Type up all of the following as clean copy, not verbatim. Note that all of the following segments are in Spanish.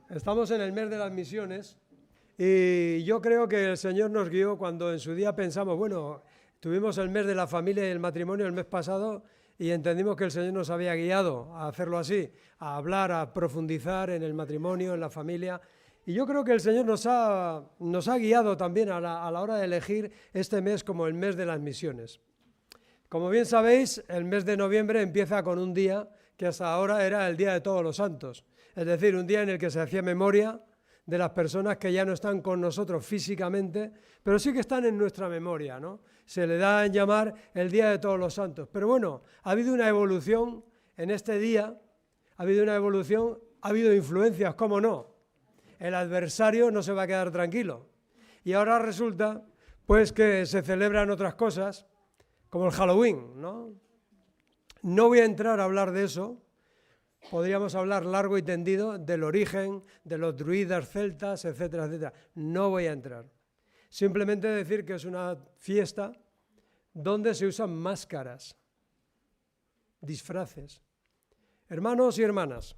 Estamos en el mes de las misiones y yo creo que el Señor nos guió cuando en su día pensamos, bueno, tuvimos el mes de la familia y el matrimonio el mes pasado y entendimos que el Señor nos había guiado a hacerlo así, a hablar, a profundizar en el matrimonio, en la familia. Y yo creo que el Señor nos ha guiado también a la hora de elegir este mes como el mes de las misiones. Como bien sabéis, el mes de noviembre empieza con un día que hasta ahora era el Día de Todos los Santos, es decir, un día en el que se hacía memoria de las personas que ya no están con nosotros físicamente, pero sí que están en nuestra memoria, ¿no? Se le da en llamar el Día de Todos los Santos. Pero bueno, ha habido una evolución en este día, ha habido una evolución, ha habido influencias, ¿cómo no? El adversario no se va a quedar tranquilo. Y ahora resulta, pues, que se celebran otras cosas, como el Halloween, ¿no? No voy a entrar a hablar de eso, podríamos hablar largo y tendido del origen, de los druidas celtas, etcétera, etcétera. No voy a entrar. Simplemente decir que es una fiesta donde se usan máscaras, disfraces. Hermanos y hermanas,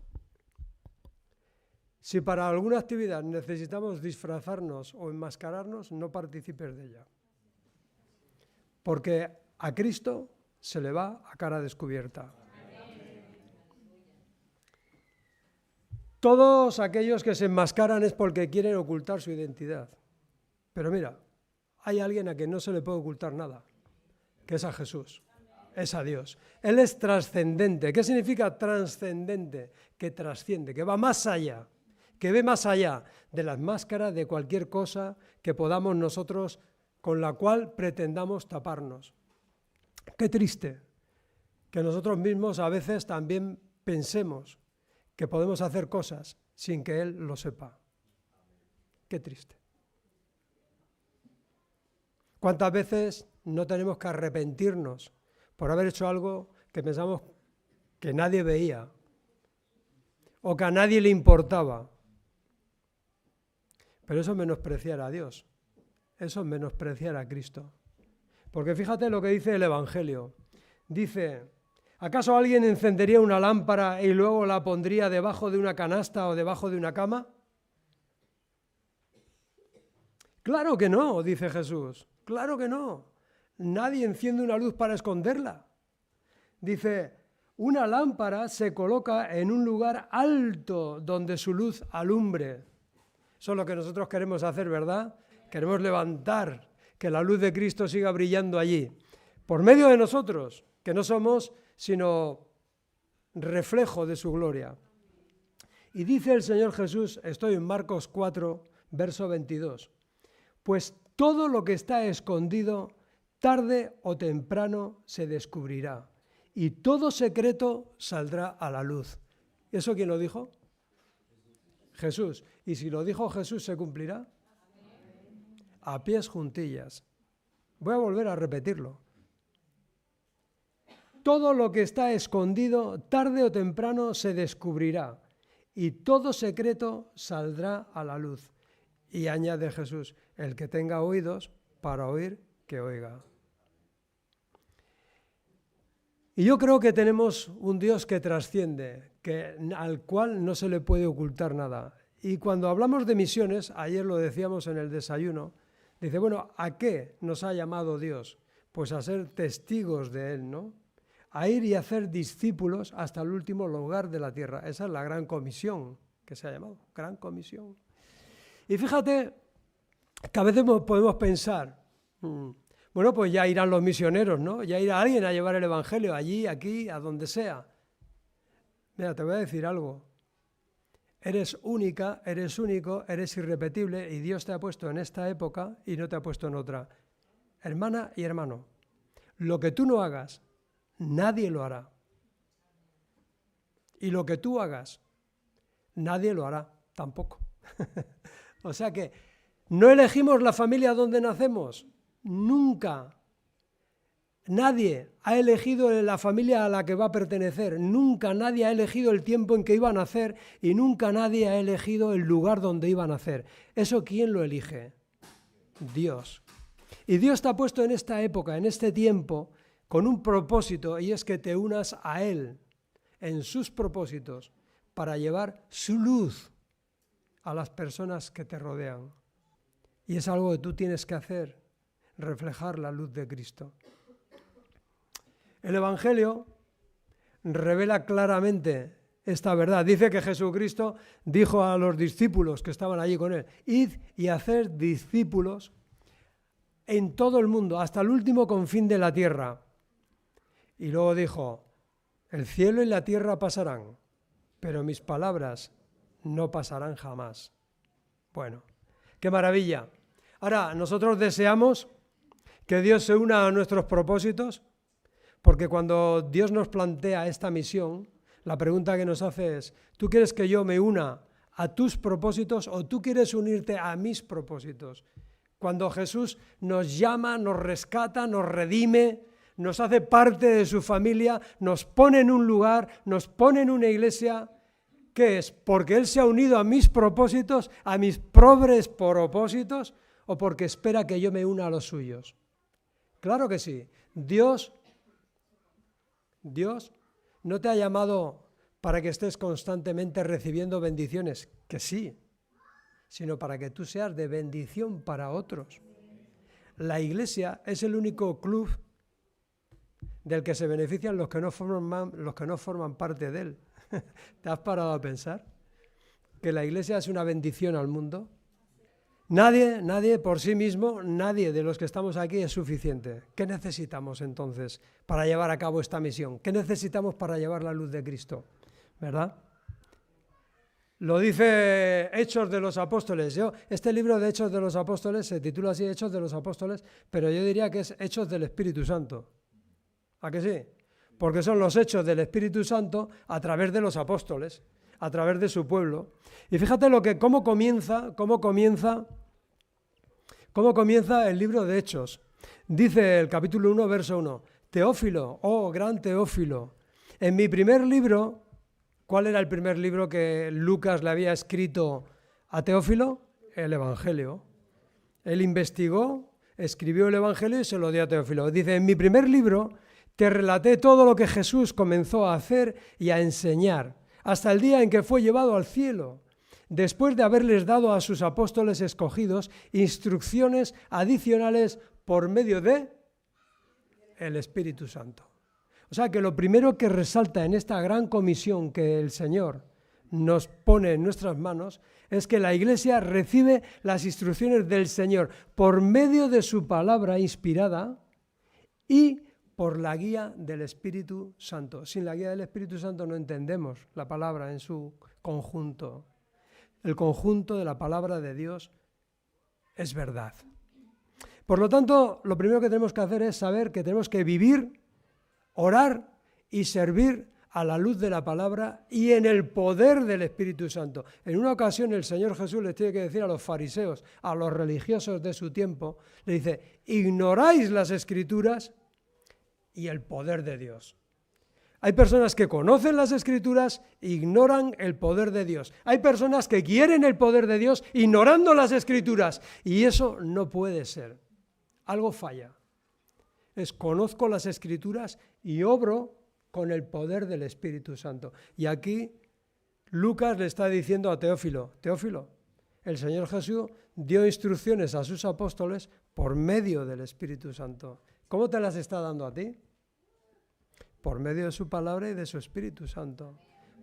si para alguna actividad necesitamos disfrazarnos o enmascararnos, no participes de ella. Porque a Cristo se le va a cara descubierta. Todos aquellos que se enmascaran es porque quieren ocultar su identidad. Pero mira, hay alguien a quien no se le puede ocultar nada, que es a Jesús, es a Dios. Él es trascendente. ¿Qué significa trascendente? Que trasciende, que va más allá, que ve más allá de las máscaras, de cualquier cosa que podamos nosotros, con la cual pretendamos taparnos. Qué triste que nosotros mismos a veces también pensemos que podemos hacer cosas sin que Él lo sepa. Qué triste. ¿Cuántas veces no tenemos que arrepentirnos por haber hecho algo que pensamos que nadie veía o que a nadie le importaba? Pero eso es menospreciar a Dios, eso es menospreciar a Cristo. Porque fíjate lo que dice el Evangelio. Dice, ¿acaso alguien encendería una lámpara y luego la pondría debajo de una canasta o debajo de una cama? Claro que no, dice Jesús, claro que no. Nadie enciende una luz para esconderla. Dice, una lámpara se coloca en un lugar alto donde su luz alumbre. Eso es lo que nosotros queremos hacer, ¿verdad? Queremos levantar, que la luz de Cristo siga brillando allí, por medio de nosotros, que no somos sino reflejo de su gloria. Y dice el Señor Jesús, estoy en Marcos 4, verso 22, pues todo lo que está escondido, tarde o temprano se descubrirá, y todo secreto saldrá a la luz. ¿Eso quién lo dijo? Jesús. Y si lo dijo Jesús, ¿se cumplirá? A pies juntillas. Voy a volver a repetirlo. Todo lo que está escondido, tarde o temprano se descubrirá, y todo secreto saldrá a la luz. Y añade Jesús, el que tenga oídos para oír, que oiga. Y yo creo que tenemos un Dios que trasciende, al cual no se le puede ocultar nada. Y cuando hablamos de misiones, ayer lo decíamos en el desayuno, dice, bueno, ¿a qué nos ha llamado Dios? Pues a ser testigos de Él, ¿no? A ir y a hacer discípulos hasta el último lugar de la tierra. Esa es la gran comisión que se ha llamado, gran comisión. Y fíjate que a veces podemos pensar, bueno, pues ya irán los misioneros, ¿no? Ya irá alguien a llevar el evangelio allí, aquí, a donde sea. Mira, te voy a decir algo. Eres única, eres único, eres irrepetible y Dios te ha puesto en esta época y no te ha puesto en otra. Hermana y hermano, lo que tú no hagas, nadie lo hará. Y lo que tú hagas, nadie lo hará tampoco. O sea que no elegimos la familia donde nacemos, nunca. Nadie ha elegido la familia a la que va a pertenecer, nunca nadie ha elegido el tiempo en que iba a nacer y nunca nadie ha elegido el lugar donde iba a nacer. ¿Eso quién lo elige? Dios. Y Dios te ha puesto en esta época, en este tiempo, con un propósito, y es que te unas a Él en sus propósitos para llevar su luz a las personas que te rodean. Y es algo que tú tienes que hacer, reflejar la luz de Cristo. El Evangelio revela claramente esta verdad. Dice que Jesucristo dijo a los discípulos que estaban allí con él: id y haced discípulos en todo el mundo, hasta el último confín de la tierra. Y luego dijo: el cielo y la tierra pasarán, pero mis palabras no pasarán jamás. Bueno, qué maravilla. Ahora, nosotros deseamos que Dios se una a nuestros propósitos, porque cuando Dios nos plantea esta misión, la pregunta que nos hace es: ¿tú quieres que yo me una a tus propósitos o tú quieres unirte a mis propósitos? Cuando Jesús nos llama, nos rescata, nos redime, nos hace parte de su familia, nos pone en un lugar, nos pone en una iglesia, ¿qué es? ¿Porque Él se ha unido a mis propósitos, a mis pobres propósitos, o porque espera que yo me una a los suyos? Claro que sí. Dios no te ha llamado para que estés constantemente recibiendo bendiciones, que sí, sino para que tú seas de bendición para otros. La iglesia es el único club del que se benefician los que no forman parte de él. ¿Te has parado a pensar que la iglesia es una bendición al mundo? Nadie por sí mismo, nadie de los que estamos aquí es suficiente. ¿Qué necesitamos entonces para llevar a cabo esta misión? ¿Qué necesitamos para llevar la luz de Cristo? ¿Verdad? Lo dice Hechos de los Apóstoles. Este libro de Hechos de los Apóstoles se titula así, Hechos de los Apóstoles, pero yo diría que es Hechos del Espíritu Santo. ¿A que sí? Porque son los hechos del Espíritu Santo a través de los apóstoles, a través de su pueblo. Y fíjate cómo comienza el libro de Hechos. Dice el capítulo 1, verso 1, Teófilo, oh gran Teófilo, en mi primer libro, ¿cuál era el primer libro que Lucas le había escrito a Teófilo? El Evangelio. Él investigó, escribió el Evangelio y se lo dio a Teófilo. Dice, en mi primer libro te relaté todo lo que Jesús comenzó a hacer y a enseñar, hasta el día en que fue llevado al cielo, después de haberles dado a sus apóstoles escogidos instrucciones adicionales por medio de el Espíritu Santo. O sea que lo primero que resalta en esta gran comisión que el Señor nos pone en nuestras manos es que la Iglesia recibe las instrucciones del Señor por medio de su palabra inspirada y por la guía del Espíritu Santo. Sin la guía del Espíritu Santo no entendemos la palabra en su conjunto. El conjunto de la palabra de Dios es verdad. Por lo tanto, lo primero que tenemos que hacer es saber que tenemos que vivir, orar y servir a la luz de la palabra y en el poder del Espíritu Santo. En una ocasión el Señor Jesús les tiene que decir a los fariseos, a los religiosos de su tiempo, le dice, ignoráis las Escrituras y el poder de Dios. Hay personas que conocen las Escrituras e ignoran el poder de Dios. Hay personas que quieren el poder de Dios ignorando las Escrituras y eso no puede ser. Algo falla. Conozco las Escrituras y obro con el poder del Espíritu Santo. Y aquí Lucas le está diciendo a Teófilo, Teófilo, el Señor Jesús dio instrucciones a sus apóstoles por medio del Espíritu Santo. ¿Cómo te las está dando a ti? Por medio de su palabra y de su Espíritu Santo,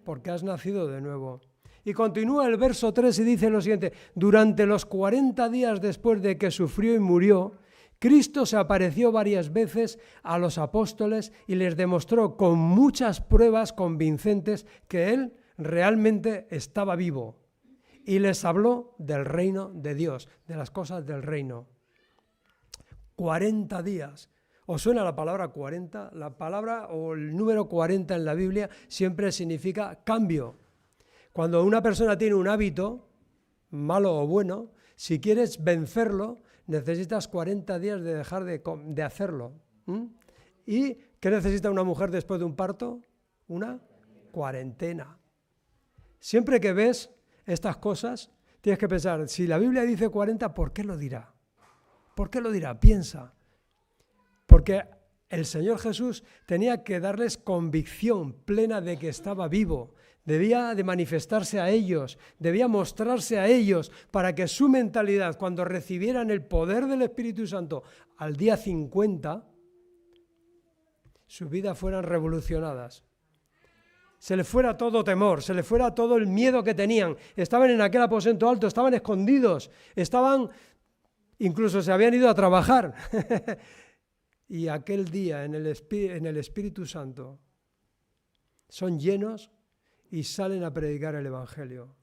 porque has nacido de nuevo. Y continúa el verso 3 y dice lo siguiente, durante los 40 días después de que sufrió y murió, Cristo se apareció varias veces a los apóstoles y les demostró con muchas pruebas convincentes que Él realmente estaba vivo. Y les habló del reino de Dios, de las cosas del reino. 40 días. ¿Os suena la palabra 40? La palabra o el número 40 en la Biblia siempre significa cambio. Cuando una persona tiene un hábito, malo o bueno, si quieres vencerlo, necesitas 40 días de dejar de hacerlo. ¿Y qué necesita una mujer después de un parto? Una cuarentena. Siempre que ves estas cosas, tienes que pensar, si la Biblia dice 40, ¿por qué lo dirá? ¿Por qué lo dirá? Piensa. Porque el Señor Jesús tenía que darles convicción plena de que estaba vivo, debía de manifestarse a ellos, debía mostrarse a ellos para que su mentalidad, cuando recibieran el poder del Espíritu Santo al día 50, sus vidas fueran revolucionadas. Se les fuera todo temor, se les fuera todo el miedo que tenían. Estaban en aquel aposento alto, estaban escondidos, incluso se habían ido a trabajar. Y aquel día en el Espíritu Santo son llenos y salen a predicar el Evangelio.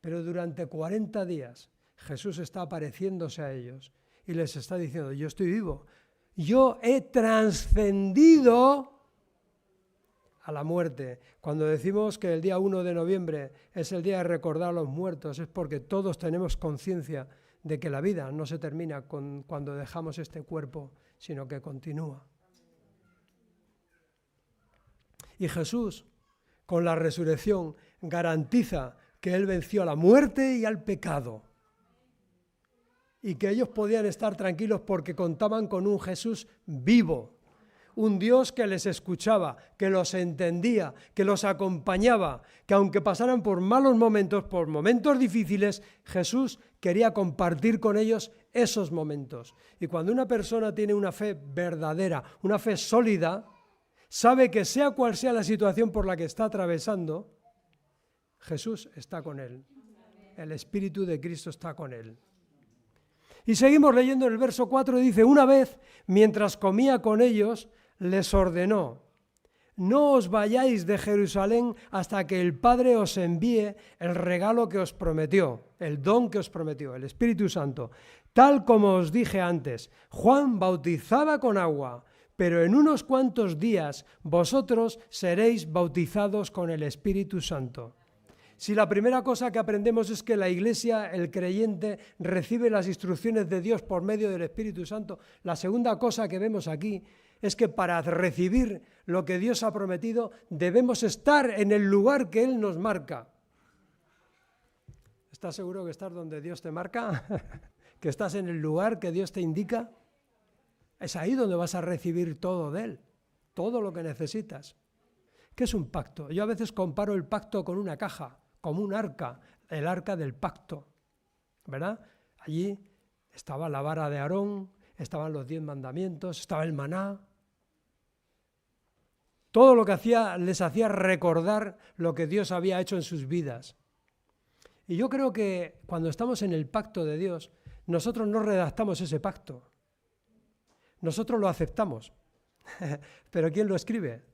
Pero durante 40 días Jesús está apareciéndose a ellos y les está diciendo, yo estoy vivo, yo he trascendido a la muerte. Cuando decimos que el día 1 de noviembre es el día de recordar a los muertos, es porque todos tenemos conciencia de que la vida no se termina cuando dejamos este cuerpo, sino que continúa. Y Jesús, con la resurrección, garantiza que Él venció a la muerte y al pecado. Y que ellos podían estar tranquilos porque contaban con un Jesús vivo. Un Dios que les escuchaba, que los entendía, que los acompañaba, que aunque pasaran por malos momentos, por momentos difíciles, Jesús quería compartir con ellos esos momentos. Y cuando una persona tiene una fe verdadera, una fe sólida, sabe que sea cual sea la situación por la que está atravesando, Jesús está con él. El Espíritu de Cristo está con él. Y seguimos leyendo el verso 4, dice, una vez, mientras comía con ellos, les ordenó, no os vayáis de Jerusalén hasta que el Padre os envíe el regalo que os prometió, el don que os prometió, el Espíritu Santo. Tal como os dije antes, Juan bautizaba con agua, pero en unos cuantos días vosotros seréis bautizados con el Espíritu Santo. Si la primera cosa que aprendemos es que la Iglesia, el creyente, recibe las instrucciones de Dios por medio del Espíritu Santo, la segunda cosa que vemos aquí es que para recibir lo que Dios ha prometido debemos estar en el lugar que Él nos marca. ¿Estás seguro que estás donde Dios te marca? ¿Que estás en el lugar que Dios te indica? Es ahí donde vas a recibir todo de Él, todo lo que necesitas. ¿Qué es un pacto? Yo a veces comparo el pacto con una caja, como un arca, el arca del pacto, ¿verdad? Allí estaba la vara de Aarón, estaban los 10 mandamientos, estaba el maná. Todo lo que les hacía recordar lo que Dios había hecho en sus vidas. Y yo creo que cuando estamos en el pacto de Dios, nosotros no redactamos ese pacto. Nosotros lo aceptamos. ¿Pero quién lo escribe?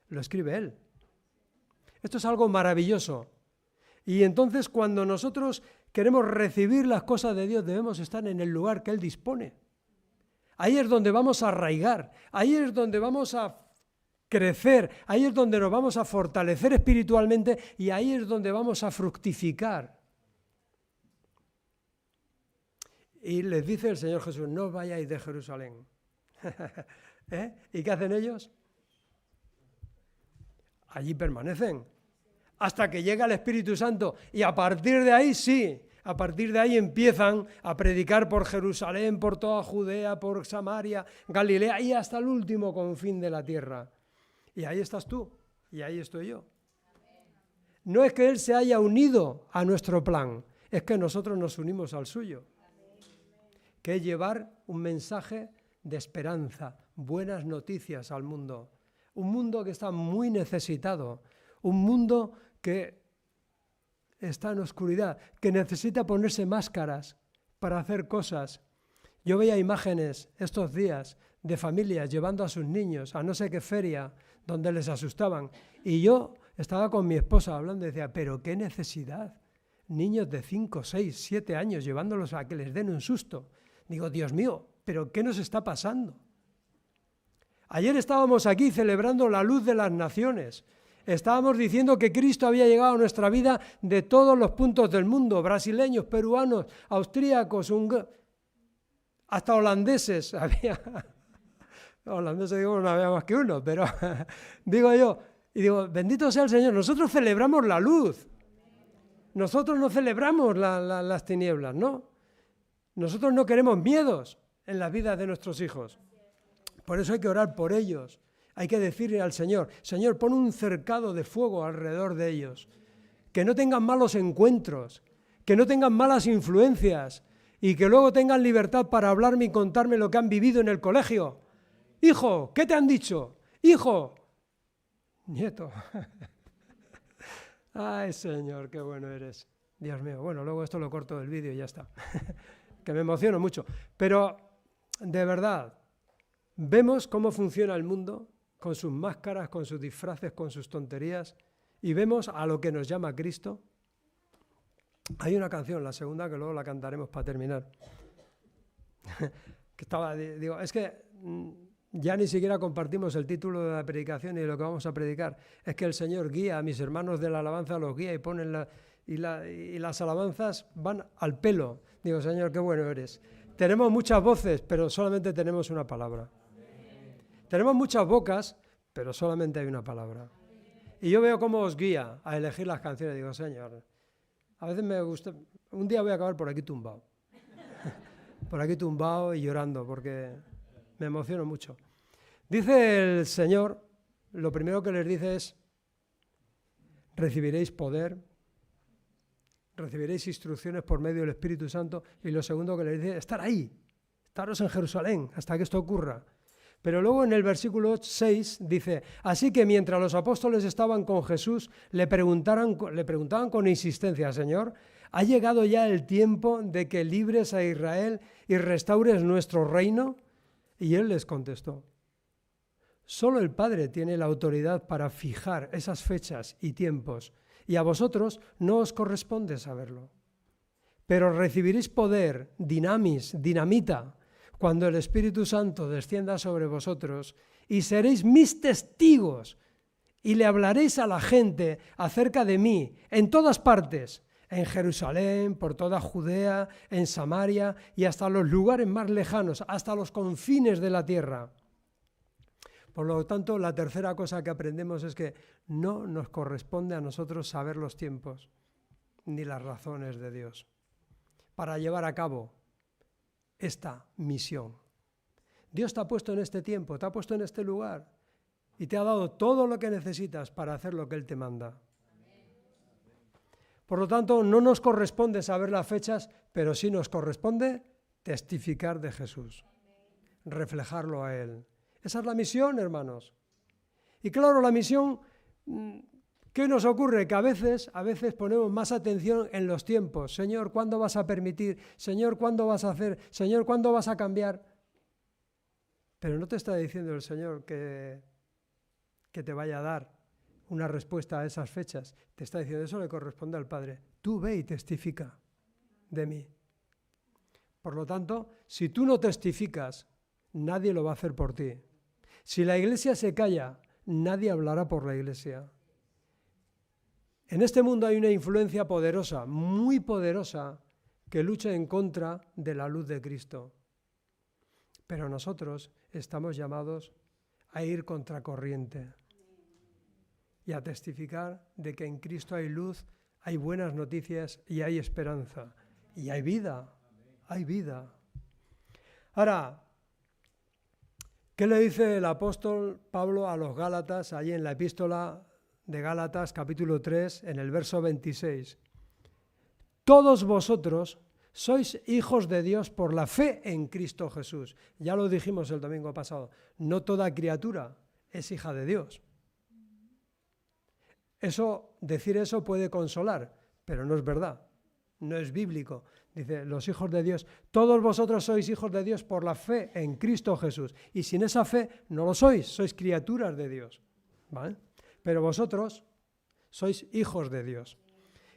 Lo escribe Él. Esto es algo maravilloso. Y entonces cuando nosotros queremos recibir las cosas de Dios, debemos estar en el lugar que Él dispone. Ahí es donde vamos a arraigar, ahí es donde vamos a crecer, ahí es donde nos vamos a fortalecer espiritualmente y ahí es donde vamos a fructificar. Y les dice el Señor Jesús, no os vayáis de Jerusalén. ¿Y qué hacen ellos? Allí permanecen hasta que llega el Espíritu Santo y a partir de ahí sí, a partir de ahí empiezan a predicar por Jerusalén, por toda Judea, por Samaria, Galilea y hasta el último confín de la tierra. Y ahí estás tú y ahí estoy yo. No es que Él se haya unido a nuestro plan, es que nosotros nos unimos al suyo, que es llevar un mensaje de esperanza, buenas noticias al mundo. Un mundo que está muy necesitado, un mundo que está en oscuridad, que necesita ponerse máscaras para hacer cosas. Yo veía imágenes estos días de familias llevando a sus niños a no sé qué feria donde les asustaban. Y yo estaba con mi esposa hablando y decía, pero qué necesidad. Niños de 5, 6, 7 años llevándolos a que les den un susto. Digo, Dios mío, ¿pero qué nos está pasando? Ayer estábamos aquí celebrando la luz de las naciones. Estábamos diciendo que Cristo había llegado a nuestra vida de todos los puntos del mundo, brasileños, peruanos, austríacos, hasta holandeses. Holandeses digo, no había más que uno, pero digo yo, y digo, bendito sea el Señor, nosotros celebramos la luz. Nosotros no celebramos las tinieblas, ¿no? Nosotros no queremos miedos en las vidas de nuestros hijos. Por eso hay que orar por ellos, Hay que decirle al Señor, Señor, pon un cercado de fuego alrededor de ellos, que no tengan malos encuentros, que no tengan malas influencias y que luego tengan libertad para hablarme y contarme lo que han vivido en el colegio. Hijo, ¿qué te han dicho? Hijo, nieto. Ay, Señor, qué bueno eres. Dios mío. Bueno, luego esto lo corto del vídeo y ya está. Que me emociono mucho. Pero, de verdad, vemos cómo funciona el mundo con sus máscaras, con sus disfraces, con sus tonterías, y vemos a lo que nos llama Cristo. Hay una canción, la segunda, que luego la cantaremos para terminar. Es que ya ni siquiera compartimos el título de la predicación y de lo que vamos a predicar. Es que el Señor guía a mis hermanos de la alabanza, los guía y ponen y las alabanzas van al pelo. Digo, Señor, qué bueno eres. Tenemos muchas voces, pero solamente tenemos una palabra. Tenemos muchas bocas, pero solamente hay una palabra. Y yo veo cómo os guía a elegir las canciones. Digo, Señor, a veces me gusta, un día voy a acabar por aquí tumbado. Por aquí tumbado y llorando, porque me emociono mucho. Dice el Señor, lo primero que les dice es, recibiréis poder, recibiréis instrucciones por medio del Espíritu Santo, y lo segundo que les dice, estar ahí, estaros en Jerusalén hasta que esto ocurra. Pero luego en el versículo 6 dice, así que mientras los apóstoles estaban con Jesús, le preguntaban con insistencia, Señor, ¿ha llegado ya el tiempo de que libres a Israel y restaures nuestro reino? Y él les contestó, solo el Padre tiene la autoridad para fijar esas fechas y tiempos, y a vosotros no os corresponde saberlo. Pero recibiréis poder, dinamita, cuando el Espíritu Santo descienda sobre vosotros, y seréis mis testigos, y le hablaréis a la gente acerca de mí, en todas partes, en Jerusalén, por toda Judea, en Samaria, y hasta los lugares más lejanos, hasta los confines de la tierra. Por lo tanto, la tercera cosa que aprendemos es que no nos corresponde a nosotros saber los tiempos, ni las razones de Dios, para llevar a cabo esta misión. Dios te ha puesto en este tiempo, te ha puesto en este lugar y te ha dado todo lo que necesitas para hacer lo que Él te manda. Por lo tanto, no nos corresponde saber las fechas, pero sí nos corresponde testificar de Jesús, reflejarlo a Él. Esa es la misión, hermanos. Y claro, la misión, ¿qué nos ocurre? Que a veces ponemos más atención en los tiempos. Señor, ¿cuándo vas a permitir? Señor, ¿cuándo vas a hacer? Señor, ¿cuándo vas a cambiar? Pero no te está diciendo el Señor que te vaya a dar una respuesta a esas fechas. Te está diciendo, eso le corresponde al Padre. Tú ve y testifica de mí. Por lo tanto, si tú no testificas, nadie lo va a hacer por ti. Si la iglesia se calla, nadie hablará por la iglesia. En este mundo hay una influencia poderosa, muy poderosa, que lucha en contra de la luz de Cristo. Pero nosotros estamos llamados a ir contracorriente y a testificar de que en Cristo hay luz, hay buenas noticias y hay esperanza. Y hay vida, hay vida. Ahora, ¿qué le dice el apóstol Pablo a los Gálatas, allí en la epístola de Gálatas, capítulo 3, en el verso 26? Todos vosotros sois hijos de Dios por la fe en Cristo Jesús. Ya lo dijimos el domingo pasado, no toda criatura es hija de Dios. Decir eso puede consolar, pero no es verdad, no es bíblico. Dice, los hijos de Dios, todos vosotros sois hijos de Dios por la fe en Cristo Jesús. Y sin esa fe no lo sois criaturas de Dios, ¿vale? Pero vosotros sois hijos de Dios.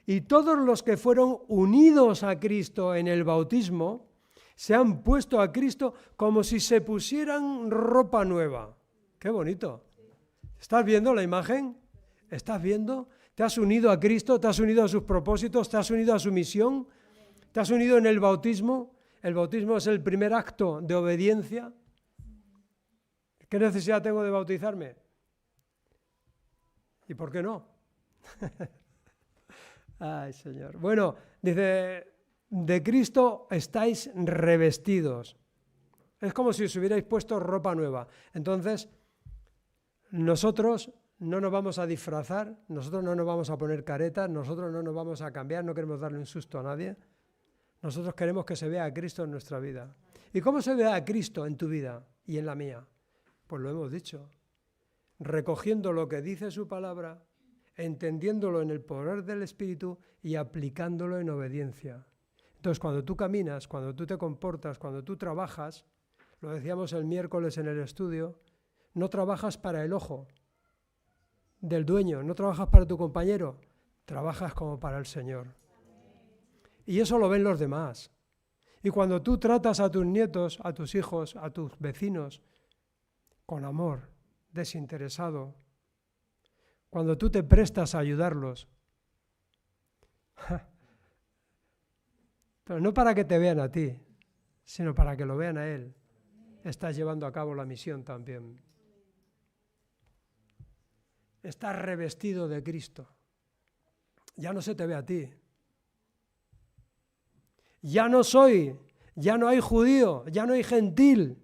Y todos los que fueron unidos a Cristo en el bautismo, se han puesto a Cristo como si se pusieran ropa nueva. ¡Qué bonito! ¿Estás viendo la imagen? ¿Estás viendo? ¿Te has unido a Cristo? ¿Te has unido a sus propósitos? ¿Te has unido a su misión? ¿Te has unido en el bautismo? El bautismo es el primer acto de obediencia. ¿Qué necesidad tengo de bautizarme? ¿Y por qué no? Ay, Señor. Bueno, dice, de Cristo estáis revestidos. Es como si os hubierais puesto ropa nueva. Entonces, nosotros no nos vamos a disfrazar, nosotros no nos vamos a poner caretas, nosotros no nos vamos a cambiar, no queremos darle un susto a nadie. Nosotros queremos que se vea a Cristo en nuestra vida. ¿Y cómo se ve a Cristo en tu vida y en la mía? Pues lo hemos dicho, recogiendo lo que dice su palabra, entendiéndolo en el poder del Espíritu y aplicándolo en obediencia. Entonces, cuando tú caminas, cuando tú te comportas, cuando tú trabajas, lo decíamos el miércoles en el estudio, no trabajas para el ojo del dueño, no trabajas para tu compañero, trabajas como para el Señor. Y eso lo ven los demás. Y cuando tú tratas a tus nietos, a tus hijos, a tus vecinos, con amor, desinteresado, cuando tú te prestas a ayudarlos, pero no para que te vean a ti, sino para que lo vean a Él, estás llevando a cabo la misión también. Estás revestido de Cristo. Ya no se te ve a ti. Ya no hay judío, ya no hay gentil,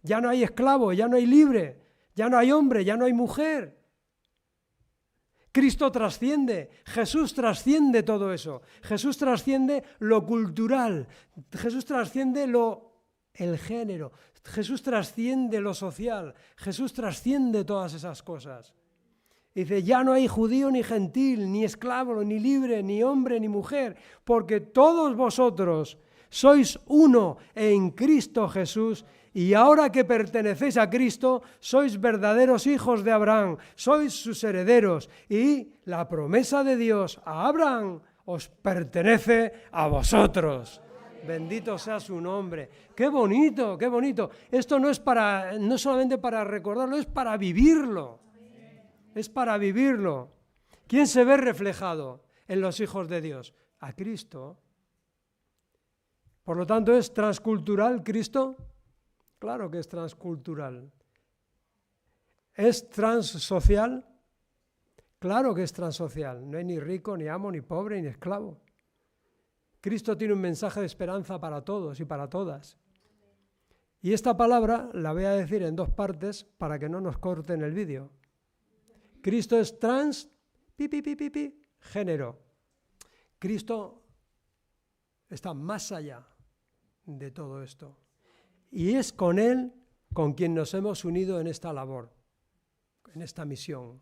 ya no hay esclavo, ya no hay libre, ya no hay hombre, ya no hay mujer. Cristo trasciende, Jesús trasciende todo eso. Jesús trasciende lo cultural, Jesús trasciende el género, Jesús trasciende lo social, Jesús trasciende todas esas cosas. Dice, ya no hay judío ni gentil, ni esclavo, ni libre, ni hombre, ni mujer, porque todos vosotros sois uno en Cristo Jesús, y ahora que pertenecéis a Cristo, sois verdaderos hijos de Abraham, sois sus herederos, y la promesa de Dios a Abraham os pertenece a vosotros. Bendito sea su nombre. ¡Qué bonito, qué bonito! Esto no es solamente para recordarlo, es para vivirlo. Es para vivirlo. ¿Quién se ve reflejado en los hijos de Dios? A Cristo. Por lo tanto, ¿es transcultural Cristo? Claro que es transcultural. ¿Es transsocial? Claro que es transsocial. No hay ni rico, ni amo, ni pobre, ni esclavo. Cristo tiene un mensaje de esperanza para todos y para todas. Y esta palabra la voy a decir en dos partes para que no nos corten el vídeo. Cristo es género. Cristo está más allá de todo esto. Y es con Él con quien nos hemos unido en esta labor, en esta misión.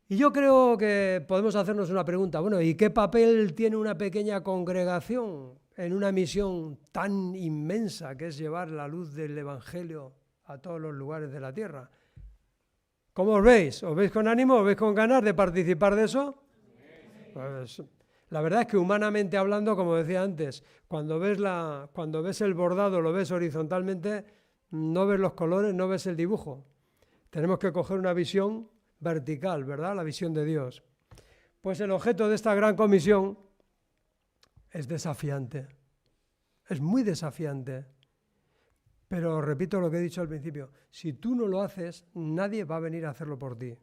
Y yo creo que podemos hacernos una pregunta, bueno, ¿y qué papel tiene una pequeña congregación en una misión tan inmensa que es llevar la luz del Evangelio a todos los lugares de la tierra? ¿Cómo os veis? ¿Os veis con ánimo? ¿Os veis con ganas de participar de eso? Pues, la verdad es que humanamente hablando, como decía antes, cuando ves el bordado, lo ves horizontalmente, no ves los colores, no ves el dibujo. Tenemos que coger una visión vertical, ¿verdad? La visión de Dios. Pues el objeto de esta gran comisión es desafiante, es muy desafiante. Pero repito lo que he dicho al principio, si tú no lo haces, nadie va a venir a hacerlo por ti.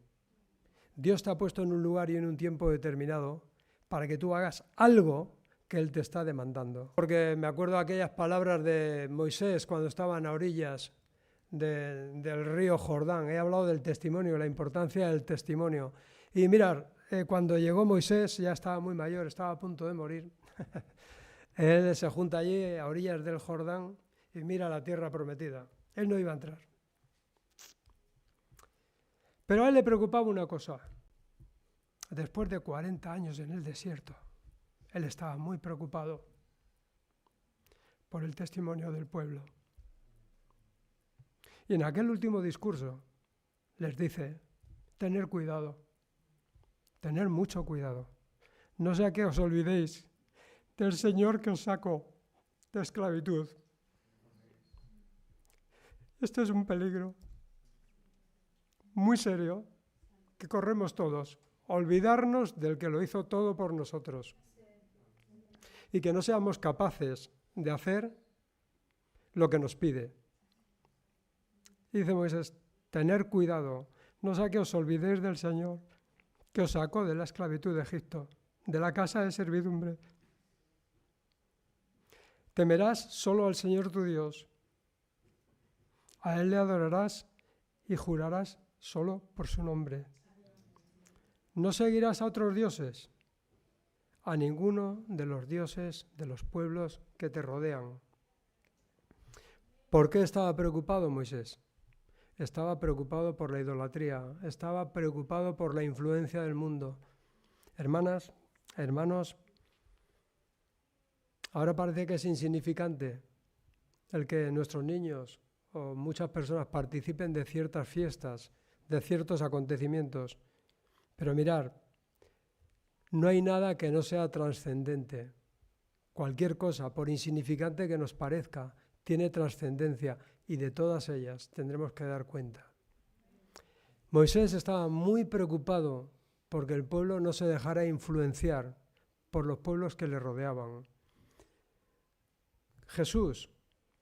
Dios te ha puesto en un lugar y en un tiempo determinado para que tú hagas algo que Él te está demandando. Porque me acuerdo aquellas palabras de Moisés cuando estaban a orillas del río Jordán. He hablado del testimonio, la importancia del testimonio. Y mirad, cuando llegó Moisés ya estaba muy mayor, estaba a punto de morir. Él se junta allí a orillas del Jordán y mira la tierra prometida. Él no iba a entrar. Pero a él le preocupaba una cosa. Después de 40 años en el desierto, él estaba muy preocupado por el testimonio del pueblo. Y en aquel último discurso les dice, tener cuidado, tener mucho cuidado. No sea que os olvidéis del Señor que os sacó de esclavitud. Este es un peligro muy serio que corremos todos, olvidarnos del que lo hizo todo por nosotros y que no seamos capaces de hacer lo que nos pide. Y dice Moisés, tener cuidado, no sea que os olvidéis del Señor que os sacó de la esclavitud de Egipto, de la casa de servidumbre. Temerás solo al Señor tu Dios. A Él le adorarás y y jurarás solo por su nombre. No seguirás a otros dioses, a ninguno de los dioses de los pueblos que te rodean. ¿Por qué estaba preocupado Moisés? Estaba preocupado por la idolatría, estaba preocupado por la influencia del mundo. Hermanas, hermanos, ahora parece que es insignificante el que nuestros niños o muchas personas participen de ciertas fiestas, de ciertos acontecimientos. Pero mirar, no hay nada que no sea trascendente. Cualquier cosa, por insignificante que nos parezca, tiene trascendencia y de todas ellas tendremos que dar cuenta. Moisés estaba muy preocupado porque el pueblo no se dejara influenciar por los pueblos que le rodeaban. Jesús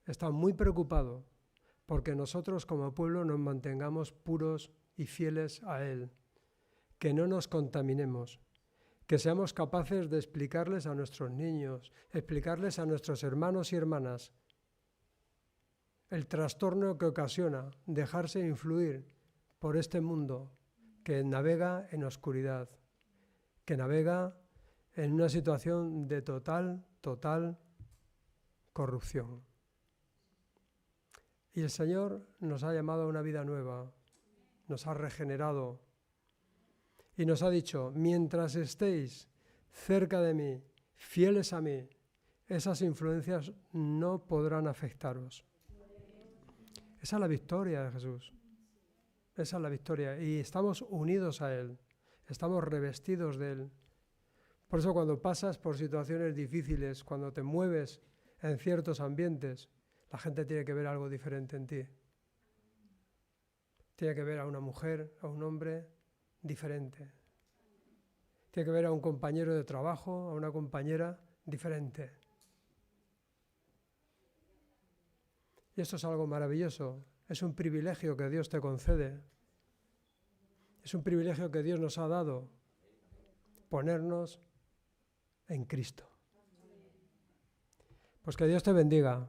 está muy preocupado porque nosotros como pueblo nos mantengamos puros y fieles a Él, que no nos contaminemos, que seamos capaces de explicarles a nuestros niños, explicarles a nuestros hermanos y hermanas el trastorno que ocasiona dejarse influir por este mundo que navega en oscuridad, que navega en una situación de total corrupción. Y el Señor nos ha llamado a una vida nueva, nos ha regenerado y nos ha dicho, mientras estéis cerca de mí, fieles a mí, esas influencias no podrán afectaros. Esa es la victoria de Jesús. Esa es la victoria. Y estamos unidos a Él. Estamos revestidos de Él. Por eso cuando pasas por situaciones difíciles, cuando te mueves en ciertos ambientes, la gente tiene que ver algo diferente en ti. Tiene que ver a una mujer, a un hombre diferente. Tiene que ver a un compañero de trabajo, a una compañera diferente. Y esto es algo maravilloso, es un privilegio que Dios te concede, es un privilegio que Dios nos ha dado, ponernos en Cristo. Pues que Dios te bendiga.